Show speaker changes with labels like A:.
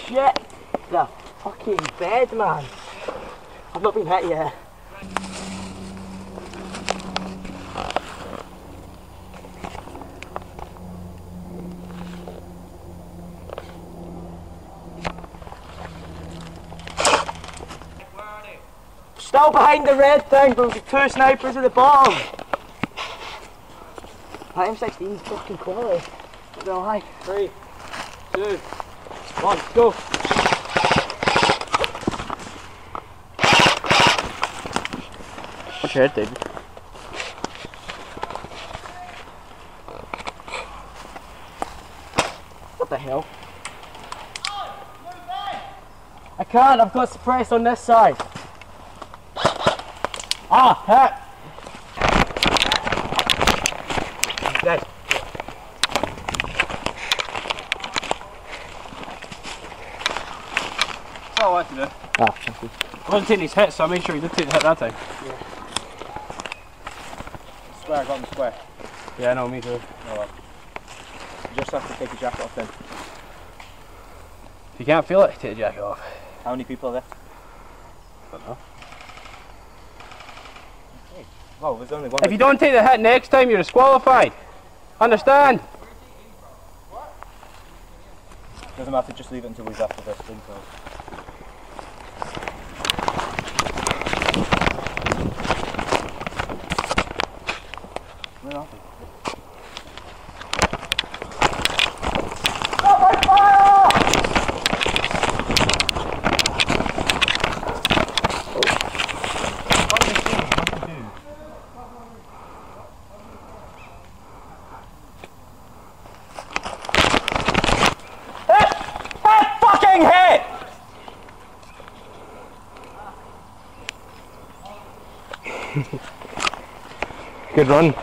A: shit the fucking bed, man. I've not been hit yet. Still behind the red thing, but with two snipers at the bottom. That M16 is fucking quality. Not gonna lie. 3, 2, 1, go. What's your head, David? What the hell? I can't, I've got suppressed on this side. Ah, hit! Guys.
B: That's all I like to do.
A: Ah, thank you.
B: I wasn't taking his hit, so I made sure he did take the hit that time.
A: Yeah.
B: Square, I got him square. Yeah, I know, me too. Oh well. You just have to take your jacket off then. If you can't feel it, take the jacket off.
C: How many people are there?
B: I don't know.
C: Okay. Well, there's only one.
B: If you don't take the hit next time, you're disqualified. Understand?
C: Doesn't matter, just leave it until we've after this thing. Where are they?
B: Good run.